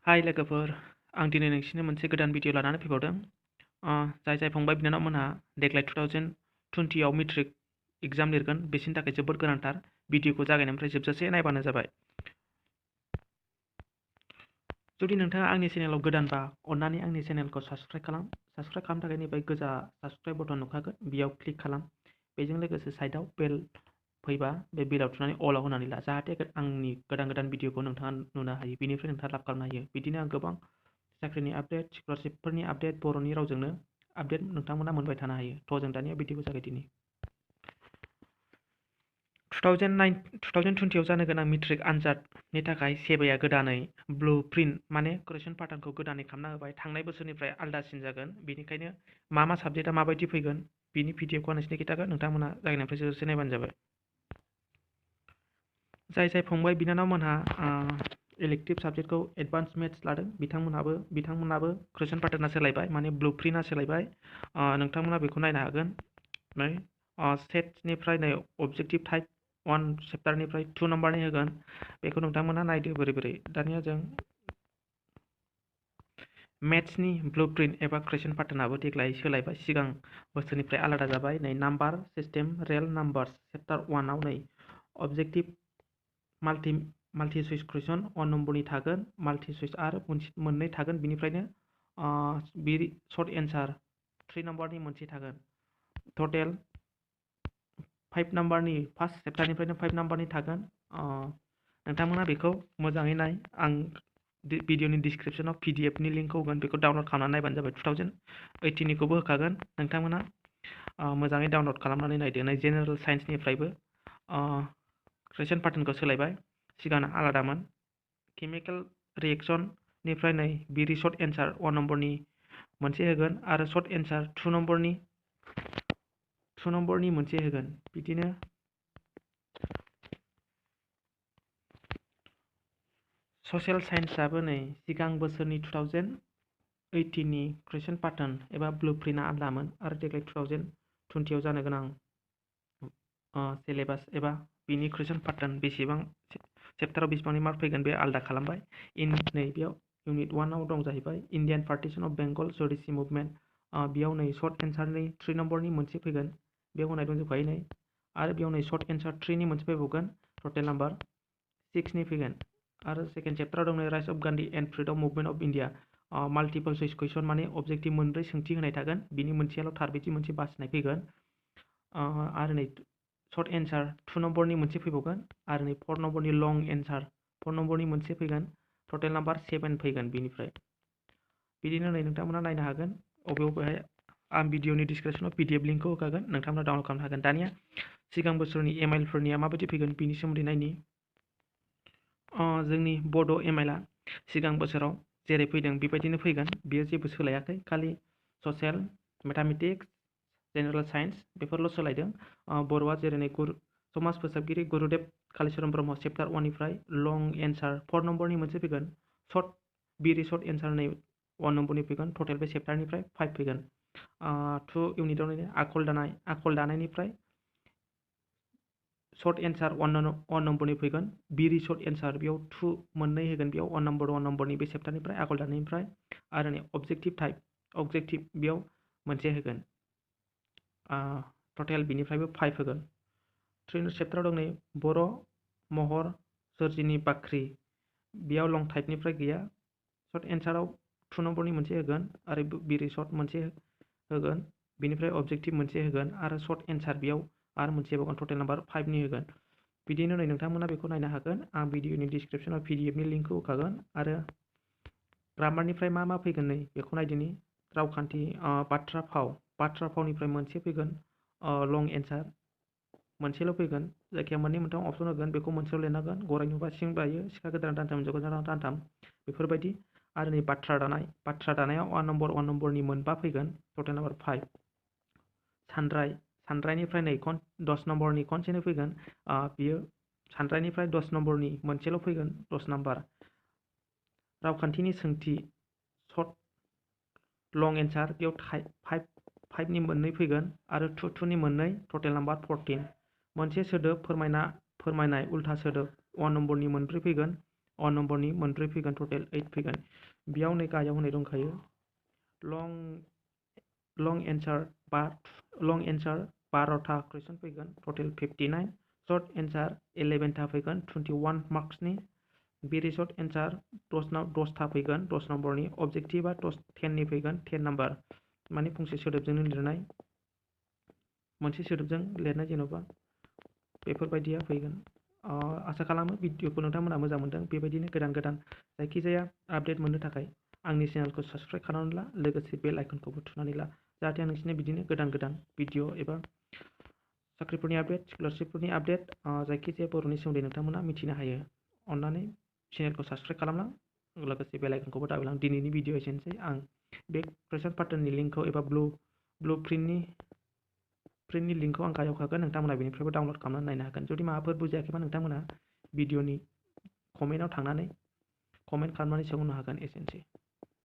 हाय लोगोफोर, आं दिनै नोंसिनो मोनसे गोदान भिडिअ लानानै फैबावदों। जाय फंबाय बिनानावमोनहा देग्लाय 2020आव मेट्रिक एग्जाम लिरगोन बिसोरनि थाखाय जोबोद गोनांथार। भिडिअखौ जागायनायनिफ्राय जोबजासे नायबानो जाबाय। जुदि नोंथाङा आंनि चेनेलाव गोदानबा अन्नानै आंनि चेनेलखौ साबस्क्राइब खालाम। साबस्क्राइब खालामनो थाखाय नैबे गोजा साबस्क्राइब बटन नुखागोन, बेयाव क्लिक खालाम। बेजों लोगोसे साइडआव बेल फैबा बे बेलाव थुनानै अलाव होनानै ला, जाहाथे आंनि गोदान भिडिअखौ नोंथाङा नुनो हायो, बेनिफ्राय नोंथाङा लाब खालामनो हायो। बिदिनो आं गोबां साख्रिनि आपडेट, स्कलारशिपफोरनि आपडेट, बर'नि रावजोंनो आपडेट नोंथांमोना मोनबाय थानो हायो। थ' जों दानिया भिडिअखौ जागायदिनि। 2020आव जानो गोनां मेट्रिक आनजादनि थाखाय सेबाया गोदानै ब्लु प्रिन्ट माने कुइसन पेटार्नखौ गोदानै खालामना होबाय। थांनाय बोसोरनिफ्राय आलदासिन जागोन, बेनिखायनो मा साबजेक्टआ माबायदि फैगोन बिनि भिडिअखौ आं नोंसिनो खिन्थागोन। नोंथांमोना जागायनायनिफ्राय जोबजासे नायबानो जाबाय। जाय फंबाय बिनानावमोनहा इलेक्टिभ साबजेक्टखौ एडभान्स मेथ्स लादों बिथांमोनाबो कुइसन पेटार्ना सोलायबाय, माने ब्लु प्रिन्टआ सोलायबाय। नोंथांमोना बेखौ नायनो हागोन। सेट्सनिफ्राय नै अबजेक्टिभ टाइप 1 चेप्टारनिफ्राय 2 नाम्बारनि होगोन, बेखौ नोंथांमोना नायदो बोरै। दानिया जों मेथ्सनि ब्लु प्रिन्ट एबा कुइसन पेटार्नाबो देग्लाय सोलायबाय, सिगां बोसोरनिफ्राय आलादा जाबाय। नै number system real numbers chapter 1आव नै अबजेक्टिभ माल्टि चइस कुइसन 1 नम्बरनि थागोन, माल्टि चइस आरो मोननै थागोन। बिनिफ्रायनो सर्ट एन्सार 3 नाम्बारनि मोनसे थागोन। टटेल 5 नाम्बारनि फार्स्ट चेप्टारनिफ्रायनो 5 नाम्बारनि थागोन। नोंथांमोना बेखौ मोजाङै नाय। आं भिडिअनि डिसक्रिपसनाव PDF नि लिंकखौ होगोन, बेखौ डाउनलड खालामनानै नायबानो जाबाय। 2018निखौबो होखागोन। नोंथांमोना मोजाङै डाउनलड खालामनानै नायदो। नै जेनेरेल साइन्सनिफ्रायबो कुइसन पेटार्नखौ सोलायबाय, सिगां आलादामोन। केमिकेल रिएक्सननिफ्राय नै बिरि सर्ट एन्सार 1 नम्बरनि मोनसे होगोन आरो सर्ट एन्सार 2 नम्बरनि मोनसे होगोन। बिदिनो ससियेल साइन्सआबो नै सिगां बोसोरनि 2018नि कुइसन पेटार्न एबा ब्लु प्रिन्टआ आलादामोन आरो देग्लाय 2020आव जानो गोनां सिलेबास एबा बिनि कुइसन पेटार्न बेसेबां चेप्टाराव बेसेबांनि मार्क फैगोन बे आलादा खालामबाय। नै बेयाव इउनिट 1आव दं जाहैबाय इण्डियान पार्टिशन अफ बेंगल जुडिसि मुभमेन्ट। बेयाव नै सर्ट एन्सारनि 3 नम्बरनि मोनसे फैगोन, बेयाव होनाय दंजोबखायो नै। आरो बेयाव नै सर्ट एन्सार 3नि मोनसे फैबावगोन, टटेल नाम्बार 6नि फैगोन। आरो सेकेन्ड चेप्टाराव दं नै rise of Gandhi and freedom movement of India. Multiple choice question माने अबजेक्टिभ मोनब्रै सोंथि होनाय थागोन, बिनि मोनसेयाल' थार, बिदि मोनसे बासिनाय फैगोन। आरो नै सर्ट एन्सार 2 नम्बरनि मोनसे फैबावगोन आरो नै 4 नम्बरनि लं एन्सार 4 नम्बरनि मोनसे फैगोन, टटेल नाम्बार 7 फैगोन बिनिफ्राय। बिदिनो नै नोंथांमोना नायनो हागोन। बबेहाय आं भिडिअनि डिसक्रिपसनाव PDF लिंकखौ होखागोन, नोंथांमोना डाउनलड खालामनो हागोन। दानिया सिगां बोसोरनि MIL-फोरनिया माबायदि फैगोन बिनि सोमोन्दै नायनि। जोंनि बड' MIL-आ सिगां बोसोराव जेरै फैदों बेबायदिनो फैगोन, बेयो जेबो सोलायाखै। खालि ससियेल, मेथामेटिक्स, जेनेरेल साइन्स बेफोरल' सोलायदों। बर'आ जेरै नै समाज फोसाबगिरि गुरुदेब कालिचरन ब्रह्म चेप्टार 1निफ्राय लं एन्सार 4 नम्बरनि मोनसे फैगोन, बिरि सर्ट एन्सार नै 1 नम्बरनि फैगोन, टटेल बे चेप्टारनिफ्राय 5 फैगोन। 2 इउनिटआव आखल दानायनिफ्राय सर्ट एन्सार 1 नम्बरनि फैगोन, बिरि सर्ट एन्सार बेयाव 2 मोननै होगोन, बेयाव 1 नम्बरनि बे चेप्टारनिफ्राय आखल दानायनिफ्राय। आरो नै अबजेक्टिभ बेयाव मोनसे होगोन, टटेल बिनिफ्रायबो 5 होगोन। 3 चेप्टाराव दं नै बर' महर सोरजिनि बाख्रि, बेयाव लं टाइपनिफ्राय गैया। सर्ट एन्साराव 2 नम्बरनि मोनसे होगोन आरो बिरि सर्ट मोनसे होगोन, बिनिफ्राय अबजेक्टिभ मोनसे होगोन आरो सर्ट एन्सार बेयाव आरो मोनसे होगोन, टटेल नाम्बार 5नि होगोन। बिदिनो नै नोंथांमोना बेखौ नायनो हागोन। आं भिडिअनि डिसक्रिपसनाव PDF-नि लिंकखौ होखागोन। आरो ग्रामारनिफ्राय मा फैगोन नै बेखौ नायदिनि। रावखान्थि, बाथ्रा फावनिफ्राय मोनसे फैगोन, लं एन्सार मोनसेल' फैगोन, जायखिया मोननै मोनथाम अपसन होगोन, बेखौ मोनसेल' लिरनांगोन। गराय नुबा सिं बायो, सिखा गोदाना दानथाम, हिनजाव गोदाना दानथाम, बेफोरबायदि। आरो नै बाथ्रा दानायाव 1 नम्बरनि मोनबा फैगोन, टटेल नाम्बार 5। सानरायनिफ्राय नै 10 नम्बरनि खनसेनो फैगोन, बियो सानरायनिफ्राय 10 नम्बरनि मोनसेल' फैगोन, 10 नाम्बार। रावखान्थिनि सोंथि सर्ट लं एन्सार बेयाव 5नि मोननै फैगोन आरो 2नि मोननै, टटेल नाम्बार 14। मोनसे सोदोब फोरमायनाय उल्था सोदोब 1 नम्बरनि मोनब्रै फैगोन, 1 नम्बरनि मोनब्रै फैगोन टटेल 8 फैगोन। बेयाव नै गाहायाव होनाय दंखायो लं एन्सार 12था कुइसन फैगोन टटेल 59। सर्ट एन्सार 11था फैगोन 21 मार्क्सनि। भेरि सर्ट एन्सार 10था फैगोन 10 नम्बरनि। अबजेक्टिभआ 10नि फैगोन 10 नाम्बार। माने फंसे सोदोबजोंनो लिरनाय, मोनसे सोदोबजों लिरनाय जेन'बा बेफोरबायदिया फैगोन। आसा खालामो भिडिअखौ नोंथांमोना मोजां मोनदों। बेबायदिनो गोदान गोदान जायखिजाया आपडेट मोननो थाखाय आंनि चेनेलखौ साबस्क्राइब खालामनानै ला, लोगोसे बेल आइकनखौबो थुनानै ला, जाहाथे आं नोंसिनो बिदिनो गोदान गोदान भिडिअ एबा साख्रिफोरनि आपडेट, स्कलारशिपफोरनि आपडेट, जायखिजाया बर'नि सोमोन्दै नोंथांमोना मिथिनो हायो। अन्नानै चेनेलखौ साबस्क्राइब खालामलां, लोगोसे बेल आइकनखौबो दाबिलां। दिनैनि भिडिअ एसेनोसै। आं बे कुइसन पेटार्ननि लिंकखौ एबा ब्लु प्रिन्टनि लिंकखौ आं गाहायाव होखागोन, नोंथांमोना बेनिफ्रायबो डाउनलड खालामनानै नायनो हागोन। जुदि माबाफोर बुजियाखैबा नोंथांमोना भिडिअनि कमेन्टआव थांनानै कमेन्ट खालामनानै सोंहरनो हागोन। एसेनोसै।